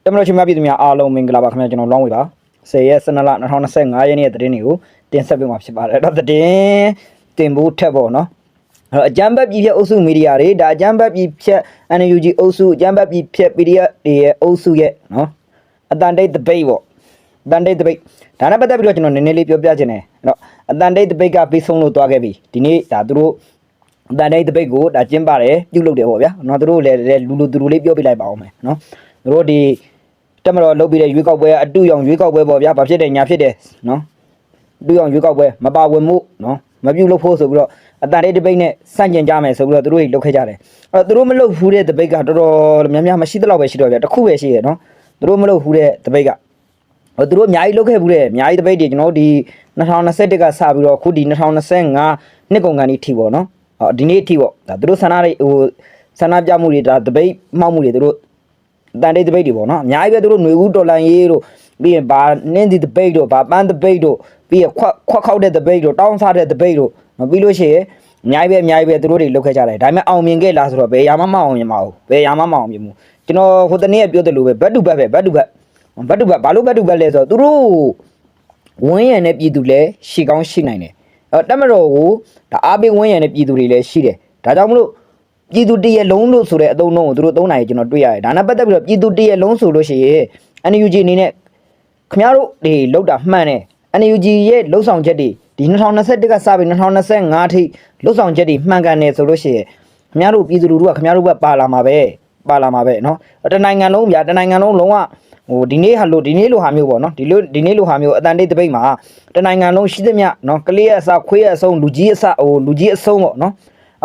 တမလို့ချင်းများပြည်သူများအားလုံးမင်္ဂလာပါခင်ဗျာကျွန်တော်လောင်းဝေပါ10ရက်12လ2025ရက်နေ့သတင်းတွေကိုတင်ဆက်ပေးမှာဖြစ်ပါတယ်အဲ့တော့သတင်းတင်ဖို့ထက်ပေါ့နော်အဲ့တော့အကြမ်းဖက်ပြည်ဖြတ်အုပ်စုမီဒီယာတွေဒါအကြမ်းဖက်ပြည်ဖြတ် NUG အုပ်စုအကြမ်းဖက်ပြည်ဖြတ် PDF တွေရဲ့အုပ်စုရဲ့နော်အတန်တိတ်ဒပိတ်ပေါ့အတန်တိတ်ဒပိတ်ဒါနဲ့ပတ်သက်ပြီးတော့ကျွန်တော်နည်းနည်းလေးပြောပြချင်တယ်အဲ့တော့အတန်တိတ်ဒပိတ်ကပြီးဆုံးလို့သွားခဲ့ပြီဒီနေ့ဒါသူတို့အတန်တိတ်ဒပိတ်ကိုဒါကျင်းပါတယ်ပြုလုပ်တယ်ပေါ့ဗျာနော်သူတို့လည်းလူလူသူတို့လေးပြောပြလိုက်ပါအောင်မယ်နော်သူတို့ဒီတက်မတော်လုပ်ပြီးတဲ့ရွေးကောက်ပွဲအတူရောင်ရွေးကောက်ပွဲပေါ့ဗျာဘာဖြစ်တယ်ညာဖြစ်တယ်နော်အတူရောင်ရွေးကောက်ပွဲမပါဝင်မှုနော်မပြုလုပ်ဖို့ဆိုပြီးတော့အတန်တိတ်ဒပိတ်နဲ့စန့်ကျင်ကြမယ်ဆိုပြီးတော့သူတို့တွေလုပ်ခဲ့ကြတယ်အဲ့တော့သူတို့မလုပ်ဘူးတဲ့ဒပိတ်ကတော်တော်များများမရှိသလောက်ပဲရှိတော့ဗျာတစ်ခုပဲရှိရနော်သူတို့မလုပ်ဘူးတဲ့ဒပိတ်ကသူတို့အများကြီးလုပ်ခဲ့ဘူးတဲ့အများကြီးဒပိတ်တွေကျွန်တော်တို့ဒီ2021ကစပြီးတော့ခုဒီ2025နှစ်ကုန်ကန်ဒီထိပေါ့နော်ဒီနေ့ထိပေါ့ဒါသူတို့ဆန္ဒတွေဆန္ဒပြမှုတွေဒါဒပိတ်မှောက်မှုတွေသူတို့တန်တိတ်ဒပိတ်တွေပေါ့နော်အများကြီးပဲသူတို့ຫນွေဦးတော်လန်ရေးတို့ပြီးရင်ဘာနင်းဒီဒပိတ်တို့ဘာပန်းဒပိတ်တို့ပြီးရင်ခွက်ခောက်တဲ့ဒပိတ်တို့တောင်းစားတဲ့ဒပိတ်တို့ပြီးလို့ရှိရင်အများကြီးပဲသူတို့တွေလုပ်ခဲ့ကြတယ်ဒါပေမဲ့အောင်မြင်ခဲ့လားဆိုတော့ဘယ်ရာမှမအောင်မြင်ပါဘူးဘယ်ရာမှမအောင်မြင်ဘူးကျွန်တော်ဟိုတနေ့ပြောတယ်လို့ပဲဘတ်တူဘတ်ဘာလို့ဘတ်တူဘတ်လဲဆိုတော့သူတို့ဝင်းရံတဲ့ပြည်သူလည်းရှီကောင်းရှိနိုင်တယ်တက်မတော်ကိုဒါအားပေးဝင်းရံတဲ့ပြည်သူတွေလည်းရှိတယ်ဒါကြောင့်မလို့ပြည်သူတရက်လုံးလို့ဆိုတဲ့အသုံးအနှုန်းကိုသူတို့သုံးနိုင်ကျွန်တော်တွေ့ရတယ်ဒါနဲ့ပတ်သက်ပြီးတော့ပြည်သူတရက်လုံးဆိုလို့ရှိရင် NUG အနေနဲ့ခင်ဗျားတို့တွေလောက်တာမှန်တယ် NUG ရဲ့လှုပ်ဆောင်ချက်တွေဒီ2021ကစပြီး2025ထိလှုပ်ဆောင်ချက်တွေမှန်ကန်တယ်ဆိုလို့ရှိရင်ခင်ဗျားတို့ပြည်သူလူထုကခင်ဗျားတို့ဘက်ပါလာမှာပဲနော်တနိုင်ငံလုံးဗျာတနိုင်ငံလုံးလုံးဝဟိုဒီနေ့လိုဟာမျိုးပေါ့နော်ဒီနေ့လိုဟာမျိုးအတန်တိတ်တပိတ်မှာတနိုင်ငံလုံးရှိသမျှနော်ကလေးအစခွေးအဆုံးလူကြီးအဆုံးပေါ့နော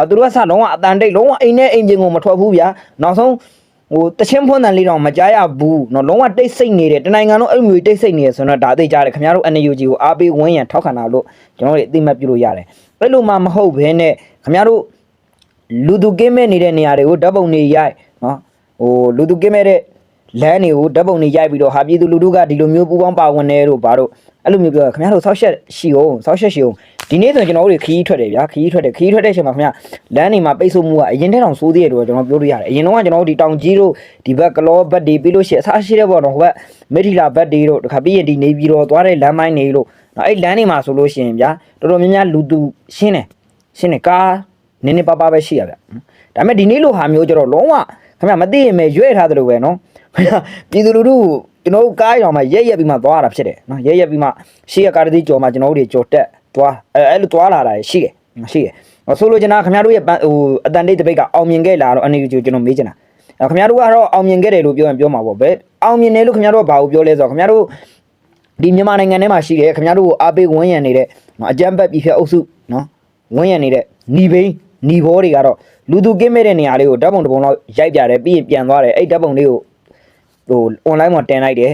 ်သူတို့ကစလုံးဝအတန်တိတ်လုံးဝအိမ်နဲ့အိမ်ပြင်ကိုမထွက်ဘူးဗျာနောက်ဆုံးဟိုတချင်းဖွင့်တန်လေးတော့မကြားရဘူးနော်လုံးဝတိတ်ဆိတ်နေတယ်တနိုင်ငံလုံးအဲ့မျိုးတိတ်ဆိတ်နေရဆိုတော့ဒါသိကြတယ်ခင်ဗျားတို့ NUG ကိုအားပေးဝန်းရံထောက်ခံတာလို့ကျွန်တော်တို့အသိမှတ်ပြုလို့ရတယ်အဲ့လိုမှမဟုတ်ဘဲနဲ့ခင်ဗျားတို့လူသူကင်းမဲ့နေတဲ့နေရာတွေကိုဓာတ်ပုံတွေရိုက်နော်ဟိုလူသူကင်းမဲ့တဲ့လမ်းတွေကိုဓာတ်ပုံတွေရိုက်ပြီးတော့ဟာပြည်သူလူထုကဒီလိုမျိုးပူပေါင်းပါဝင်နေတို့ဘာတို့အဲ့လိုမျိုးပြောခင်ဗျားတို့ဆောက်ရှက်ရှိအောင်ဒီနေ့ဆိုကျွန်တော်တို့ခီးထွက်တယ်ဗျာခီးထွက်တဲ့အချိန်မှာခင်ဗျာလမ်းတွေမှာပိတ်ဆို့မှုကအရင်တည်းတောင်စိုးသေးတယ်လို့ကျွန်တော်ပြောလို့ရတယ်အရင်တော့ကကျွန်တော်တို့ဒီတောင်ကြီးတို့ဒီဘက်ကလောဘတ်တွေပြီးလို့ရှိရင်အစားရှိတဲ့ပေါ့နော်ဟိုဘက်မေထီလာဘတ်တွေတို့တခါပြီးရင်ဒီနေပြီးတော့သွားတဲ့လမ်းမိုင်းတွေလို့နော်အဲ့လမ်းတွေမှာဆိုလို့ရှိရင်ဗျာတော်တော်များများလူသူရှင်းတယ်ကားနည်းနည်းပါးပါးပဲရှိရဗျာဒါပေမဲ့ဒီနေ့လိုဟာမျိုးကျတော့လုံးဝခင်ဗျာမသိရင်ပဲရွဲ့ထားတယ်လို့ပဲနော်ပြည်သူလူထုကျွန်တော်တို့ကားရောင်မှာရက်ပြီးမှသွားရတာဖြစ်တယ်နော်ရက်ပြီးမှရှေ့ကကားတစ်ကြော်မှာကျွန်တော်တို့တွေကြော်တက်သွားအဲ့လိုသွားလာတာရှိတယ်ဆိုလိုချင်တာခင်ဗျားတို့ရဲ့ဟိုအတန်တိတ်တပိတ်ကအောင်မြင်ခဲ့လားတော့အနေနဲ့ကျွန်တော်မေးချင်တာခင်ဗျားတို့ကတော့အောင်မြင်ခဲ့တယ်လို့ပြောရင်ပြောမှာပေါ့ပဲအောင်မြင်တယ်လို့ခင်ဗျားတို့ကဘာကိုပြောလဲဆိုတော့ခင်ဗျားတို့ဒီမြန်မာနိုင်ငံထဲမှာရှိတယ်ခင်ဗျားတို့ကိုအားပေးဝန်းရံနေတဲ့နော်အကြမ်းဖက်ပြည်ဖြတ်အုပ်စုနော်ဝန်းရံနေတဲ့နီဘောတွေကတော့လူသူကင်းမဲ့တဲ့နေရာလေးကိုဓာတ်ပုံတစ်ပုံလောက်ရိုက်ပြတယ်ပြီးရင်ပြန်သွားတယ်အဲ့ဓာတ်ပုံလေးကိုဟို online မှာတင်လိုက်တယ်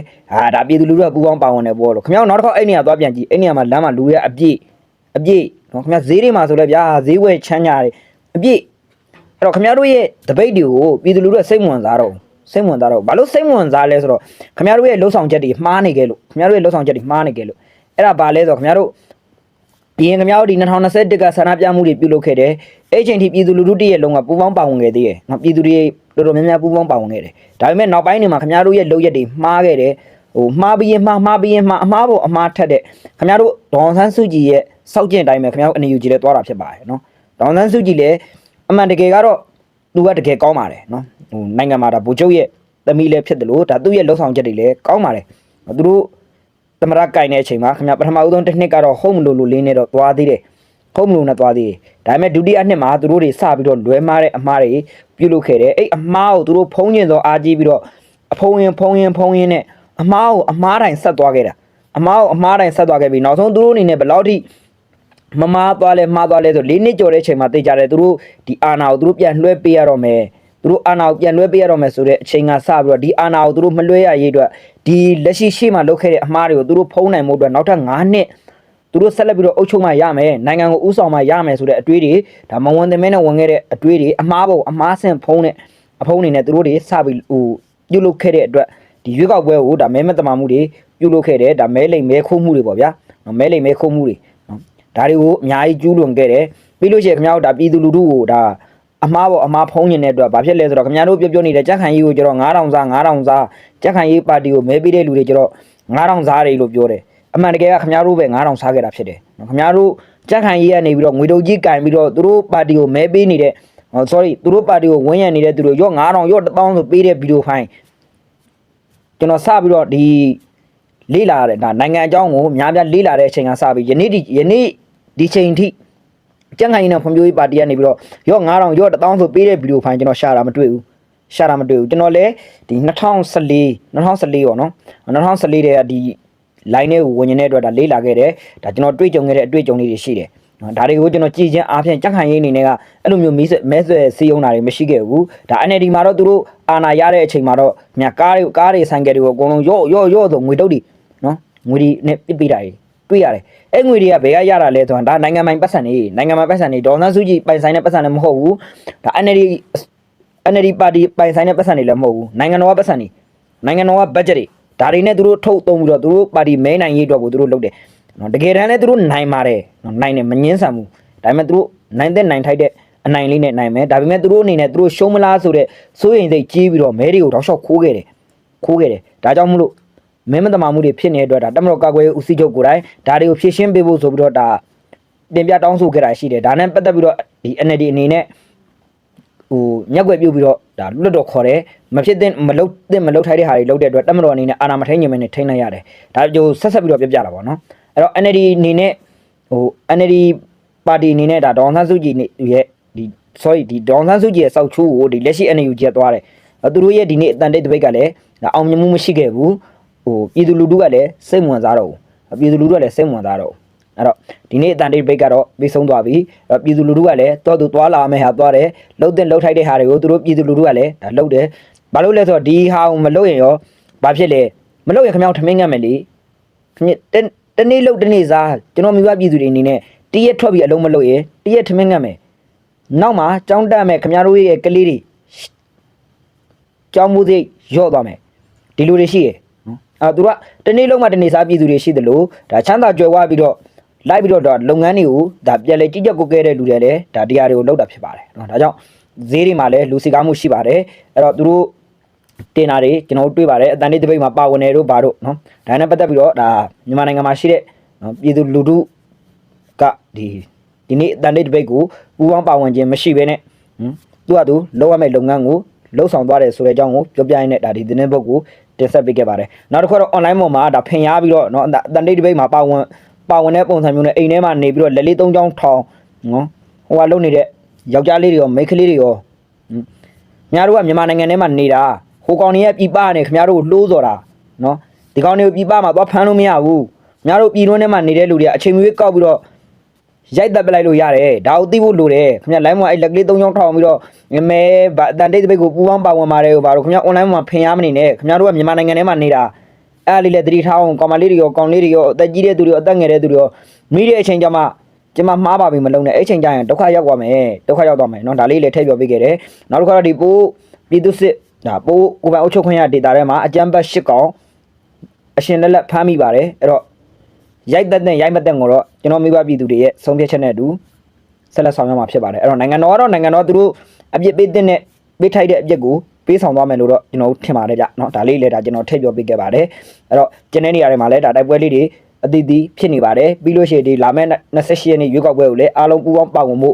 ဒါပြည်သူလူထုကပူပေါင်းပါဝင်တယ်ပေါ့လို့ခင်ဗျားတို့နောက်တစ်ခါအဲ့နေရာသွားပြန်ကြည့်အဲ့နေရာမှာလမ်းမှာလူရအပြည့်နော်ခင်ဗျားဈေးတွေမှာဆိုလဲဗျာဈေးဝယ်ချမ်းကြတယ်အပြည့်အဲ့တော့ခင်ဗျားတို့ရဲ့တပိတ်တွေကိုပြည်သူလူထုကစိတ်ဝင်စားတော့ဘာလို့စိတ်ဝင်စားလဲဆိုတော့ခင်ဗျားတို့ရဲ့လှုပ်ဆောင်ချက်တွေမှားနေခဲ့လို့အဲ့ဒါဘာလဲဆိုတော့ခင်ဗျားတို့ဒီရင်ခင်ဗျားတို့ဒီ2021ကဆန္ဒပြမှုတွေပြုလုပ်ခဲ့တယ်အဲ့ချိန်ထိပြည်သူလူထုတည်းရဲ့လုံးကပူပေါင်းပါဝင်ခဲ့သေးတယ်နော်ပြည်သူတွေတော်တော်များများပူပေါင်းပါဝင်ခဲ့တယ်ဒါပေမဲ့နောက်ပိုင်းတွေမှာခင်ဗျားတို့ရဲ့လုပ်ရက်တွေမှားခဲ့တယ်ဟိုမှားပြီးရင်မှားအမှားပေါ်အမှားထက်တဲ့ခင်ဗျားတို့ဒေါန်ဆန်းစုကြည်ရဲ့စောက်ကျင့်တိုင်းပဲခင်ဗျားတို့NUGလဲသွားတာဖြစ်ပါတယ်နော်ဒေါန်ဆန်းစုကြည်လည်းအမှန်တကယ်ကတော့သူကတကယ်ကောင်းပါတယ်နော်ဟိုနိုင်ငံမှာဒါဗိုလ်ချုပ်ရဲ့သမီးလည်းဖြစ်တယ်လို့ဒါသူ့ရဲ့လှုပ်ဆောင်ချက်တွေလည်းကောင်းပါတယ်သူတို့သမရကင်တဲ့အချိန်မှာခင်ဗျာပထမဦးဆုံးတစ်နှစ်ကတော့ဟုတ်မလို့လေးနဲ့တော့သွားသေးတယ်ဟုတ်မလို့နဲ့သွားသေးတယ်ဒါပေမဲ့ဒုတိယနှစ်မှာသူတို့တွေစပြီးတော့လွဲမားတဲ့အမှားတွေပြုလုပ်ခဲ့တယ်အဲ့အမှားကိုသူတို့ဖုံးကျင်သောအားကြီးပြီးတော့ဖုံးရင်နဲ့အမှားကိုအမှားတိုင်းဆက်သွားခဲ့တာအမှားကိုအမှားတိုင်းဆက်သွားခဲ့ပြီးနောက်ဆုံးသူတို့အနေနဲ့ဘယ်လောက်ထိမမှားသွားလဲဆို၄နှစ်ကျော်တဲ့အချိန်မှာသိကြတယ်သူတို့ဒီအာနာကိုသူတို့ပြန်လွှဲပေးရတော့မယ်ဆိုတဲ့အချိန်ကစပြီးတော့ဒီအာနာကိုသူတို့မလွှဲရရေးအတွက်ဒီလက်ရှိရှေ့မှာလုပ်ခဲ့တဲ့အမှားတွေကိုသူတို့ဖုံးနိုင်မှုအတွက်နောက်ထပ်9နှစ်သူတို့ဆက်လက်ပြီးတော့အုပ်ချုပ်မှရမယ်နိုင်ငံကိုဥဆောင်မှရမယ်ဆိုတဲ့အတွေးတွေဒါမဝန်သမဲနဲ့ဝင်ခဲ့တဲ့အတွေးတွေအမှားပုံအမှားဆင့်ဖုံးတဲ့အဖုံးနေနဲ့သူတို့တွေစပြီးဟိုပြုလုပ်ခဲ့တဲ့အတွက်ဒီရွေးကောက်ပွဲကိုဒါမဲမတမာမှုတွေပြုလုပ်ခဲ့တယ်ဒါမဲလိမ်မဲခိုးမှုတွေပေါ့ဗျာမဲလိမ်မဲခိုးမှုတွေနော်ဒါတွေကိုအများကြီးကျူးလွန်ခဲ့တယ်ပြီးလို့ရှိရင်ခင်ဗျားတို့ဒါပြည်သူလူထုကိုဒါ အမားပေါ့အမားဖုံးနေတဲ့အတွက်ဘာဖြစ်လဲဆိုတော့ခင်ဗျားတို့ပြောနေတဲ့ကြက်ခိုင်ကြီးကိုကျတော့9000စားကြက်ခိုင်ကြီးပါတီကိုမဲပေးတဲ့လူတွေကျတော့9000စားတယ်လို့ပြောတယ်အမှန်တကယ်ကခင်ဗျားတို့ပဲ9000စားခဲ့တာဖြစ်တယ်ခင်ဗျားတို့ကြက်ခိုင်ကြီးကနေပြီးတော့ငွေတုပ်ကြီးကင်ပြီးတော့သူတို့ပါတီကိုမဲပေးနေတဲ့sorry သူတို့ပါတီကိုဝန်းရံနေတဲ့သူတို့ရော့9000ရော့1000ဆိုပေးတဲ့ဗီဒီယိုဖိုင်ကျွန်တော်စပြီးတော့ဒီလေးလာတဲ့ဒါနိုင်ငံအကြောင်းကိုများများလေးလာတဲ့အချိန်ကစပြီးယနေ့ဒီချိန်ထိကြက်ခိုင်ကြီးနဲ့ဖွံ့ဖြိုးရေးပါတီကနေပြီးတော့ရော့9000ရော့1000ဆိုပေးတဲ့ဗီဒီယိုဖိုင်ကျွန်တော်ရှာတာမတွေ့ဘူးကျွန်တော်လည်းဒီ2014ပေါ့နော်2014တဲ့ဒီ line နဲ့ဝင်နေတဲ့အတွက်ဒါလေးလာခဲ့တယ်ဒါကျွန်တော်တွေ့ကြုံခဲ့တဲ့အတွေ့အကြုံလေးတွေရှိတယ်ဒါတွေကိုကျွန်တော်ကြည်ချင်းအားဖြင့်ကြက်ခိုင်ရေးအနေနဲ့ကအဲ့လိုမျိုးမဲဆွဲစီးရုံတာတွေမရှိခဲ့ဘူးဒါ NLD မှာတော့သူတို့အာဏာရတဲ့အချိန်မှာတော့မြတ်ကားတွေဆိုင်ကယ်တွေကိုအကုန်လုံးရော့ဆိုငွေတုတ်တွေနော်ငွေတွေနဲ့ပစ်ပေးတာတွေတွေ့ရတယ်အဲ့ငွေတွေကဘယ်ကရတာလဲဆိုတော့ဒါနိုင်ငံပိုင်ပတ်စံတွေဒေါ်စန်းစုကြည်ပိုင်ဆိုင်တဲ့ပတ်စံတွေမဟုတ်ဘူးဒါ NLD ပါတီပိုင်ဆိုင်တဲ့ပတ်စံတွေလည်းမဟုတ်ဘူးနိုင်ငံတော်ကပတ်စံတွေနိုင်ငံတော်ကဘတ်ဂျက်တွေဒါတွေနဲ့သူတို့ထုတ်သုံးပြီးတော့သူတို့ပါတီမဲနိုင်ရေးအတွက်ကိုသူတို့လုပ်တယ်နော်တကယ်တမ်းလည်းသူတို့နိုင်ပါတယ်နော်နိုင်တယ်မငင်းဆန်ဘူးဒါပေမဲ့သူတို့နိုင်ထိုက်တဲ့အနိုင်လေးနဲ့နိုင်မယ်ဒါပေမဲ့သူတို့အနေနဲ့သူတို့ရှုံးမလားဆိုတဲ့စိုးရိမ်စိတ်ကြီးပြီးတော့မဲတွေကိုတောက်လျှောက်ခိုးခဲ့တယ်ဒါကြောင့်မို့လို့မဲမတမာမှုတွေဖြစ်နေတဲ့အတွက်ဒါတမတော်ကာကွယ်ရေးဦးစီးချုပ်ကိုယ်တိုင်ဒါတွေကိုဖြည့်ရှင်းပေးဖို့ဆိုပြီးတော့ဒါတင်ပြတောင်းဆိုခဲ့တာရှိတယ်ဒါနဲ့ပတ်သက်ပြီးတော့ဒီ NLD အနေနဲ့မျက်ွယ်ပြုတ်ပြီးတော့ဒါလွတ်တော်ခေါ်တယ်မဖြစ်တဲ့မလုတ်ထိုက်တဲ့ဟာတွေလုတ်တဲ့အတွက်တမတော်အနေနဲ့အာဏာမထိန်ညင်မနဲ့ထိန်းလိုက်ရတယ်ဒါကြိုဆက်ပြီးတော့ပြပြတာပေါ့နော်အဲ့တော့ NLD အနေနဲ့NLD ပါတီအနေနဲ့ဒါဒေါ်ဆန်းစုကြည်ရဲ့ဒီဒေါ်ဆန်းစုကြည်ရဲ့စောက်ချိုးကိုဒီလက်ရှိ NLD ကျက်သွားတယ်သူတို့ရဲ့ဒီနေ့အတန်တိတ်တပိတ်ကလည်းဒါအောင်မြင်မှုမရှိခဲ့ဘူးပြည်သူလူထုကလည်းစိတ်ဝင်စားတော့ဘူးအဲ့တော့ဒီနေ့အတန်တိတ်ပိတ်ကတော့ပြီးဆုံးသွားပြီပြည်သူလူထုကလည်းတော့သူသွားလာမယ်ဟာသွားတယ်လှုပ်ထိုက်တဲ့ဟာတွေကိုသူတို့ပြည်သူလူထုကလည်းဒါလှုပ်တယ်ဘာလို့လဲဆိုတော့ဒီဟာကိုမလှုပ်ရင်ရောဘာဖြစ်လဲမလှုပ်ရင်ခမောင်းထမင်းငတ်မယ်လေတနေ့လှုပ်တနေ့စားကျွန်တော်မိဘပြည်သူတွေအနေနဲ့တရက်ထွက်ပြီးအလုံးမလှုပ်ရင်တရက်ထမင်းငတ်မယ်နောက်မှာကြောင်းတက်မယ်ခင်ဗျားတို့ရဲ့ကလေးတွေကြောင်းမှုစိတ်ရော့သွားမယ်ဒီလိုတွေရှိတယ်နော်သူကတနေ့လုံးမှတနေ့စားပြည်သူတွေရှိတယ်လို့ဒါချမ်းသာကြွယ်ဝပြီးတော့လိုက်ပြီးတော့လုပ်ငန်းတွေကိုဒါပြန်လဲကြည့်ကြက်ကိုကဲတဲ့လူတွေလည်းဒါတရားတွေကိုလုပ်တာဖြစ်ပါတယ်နော်ဒါကြောင့်ဈေးတွေမှာလည်းလူစီကားမှုရှိပါတယ်အဲ့တော့သူတို့တင်တာတွေကျွန်တော်တို့တွေ့ပါတယ်အတန်လေးတပိတ်မှာပါဝင်နေတို့ဘာတို့နော်ဒါနဲ့ပတ်သက်ပြီးတော့ဒါမြန်မာနိုင်ငံမှာရှိတဲ့နော်ပြည်သူလူထုကဒီနေ့အတန်လေးတပိတ်ကိုပူပေါင်းပါဝင်ခြင်းမရှိဘဲနဲ့သူကသူလုပ်ရမယ့်လုပ်ငန်းကိုလှုပ်ဆောင်သွားတယ်ဆိုတဲ့အကြောင်းကိုပြောပြရင်းနဲ့ဒါဒီသတင်းပုတ်ကိုတင်ဆက်ပေးခဲ့ပါတယ်နောက်တစ်ခါတော့ online ပေါ်မှာဒါဖင်ရပြီးတော့နော်အတန်လေးတပိတ်မှာပါဝင်တဲ့ပုံစံမျိုးနဲ့အိမ်ထဲမှာနေပြီးတော့လက်လေး၃ချောင်းထောင်နော်ဟိုကလုံနေတဲ့ယောက်ျားလေးတွေရောမိန်းကလေးတွေရောညာတို့ကမြန်မာနိုင်ငံထဲမှာနေတာဟိုကောင်တွေရဲ့ပြည်ပကနေခင်ဗျားတို့ကိုလှိုးစော်တာနော်ဒီကောင်တွေကိုပြည်ပမှာသွားဖမ်းလို့မရဘူးခင်ဗျားတို့ပြည်တွင်းထဲမှာနေတဲ့လူတွေကအချိန်မရွေးကောက်ပြီးတော့ရိုက်တက်ပလိုက်လို့ရတယ်ဒါကိုသိဖို့လိုတယ်ခင်ဗျာ live မှာအဲ့လက်ကလေး၃ချောင်းထောင်ပြီးတော့မဲအတန်တိတ်တပိတ်ကိုပူပေါင်းပါဝင်ပါတယ်ဟိုဘာလို့ခင်ဗျာ online မှာဖင်ရမနေနဲ့ခင်ဗျားတို့ကမြန်မာနိုင်ငံထဲမှာနေတာအဲ့လေးလည်းသတိထားအောင်ကောင်မလေးတွေရောကောင်လေးတွေရောအသက်ကြီးတဲ့သူတွေရောအသက်ငယ်တဲ့သူတွေရောမိတဲ့အချိန်ကျမှကျမမှားပါပြီမလုံးနဲ့အဲ့ချိန်ကျရင်ဒုက္ခရောက်သွားမယ်เนาะဒါလေးလည်းထည့်ပြောပေးခဲ့တယ်နောက်တစ်ခါတော့ဒီပိုးပြည်သူစစ်ဒါပိုးကိုပိုင်အုပ်ချုပ်ခွင့်ရဒေတာထဲမှာအကြမ်းဖက်၈កောင်အရှင်လက်ဖမ်းမိပါတယ်အဲ့တော့ရိုက်မတက်ကိုတော့ကျွန်တော်မိဘပြည်သူတွေရဲ့ဆုံးဖြတ်ချက်နဲ့အတူဆက်လက်ဆောင်ရွက်မှာဖြစ်ပါတယ်အဲ့တော့နိုင်ငံတော်သူတို့အပြစ်ပေးတဲ့ပေးထိုက်တဲ့အပြစ်ကိုပေးဆောင်သွားမယ်လို့တော့ကျွန်တော်ထင်ပါတယ်ဗျเนาะဒါလေးလည်းဒါကျွန်တော်ထည့်ပြောပေးခဲ့ပါတယ်အဲ့တော့ကျင်းတဲ့နေရာတွေမှာလည်းဒါတိုက်ပွဲလေးတွေအသီးသီးဖြစ်နေပါတယ်ပြီးလို့ရှိရင်ဒီလာမယ့်28ရက်နေ့ရွေးကောက်ပွဲကိုလည်းအားလုံးပူးပေါင်းပါဝင်မှု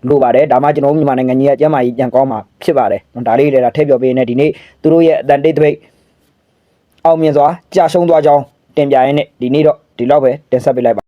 လိုပါတယ်ဒါမှကျွန်တော်တို့မြန်မာနိုင်ငံကြီးကကျန်းမာရေးပြန်ကောင်းမှာဖြစ်ပါတယ်ဒါလေးလည်းဒါထည့်ပြောပေးနေဒီနေ့သူတို့ရဲ့အတန်တိတ်တပိတ်အောင်မြင်စွာကြာရှုံးသွားကြောင်းတင်ပြရင်းနဲ့ဒီနေ့တော့ဒီလောက်ပဲတင်ဆက်ပေးလိုက်ပါ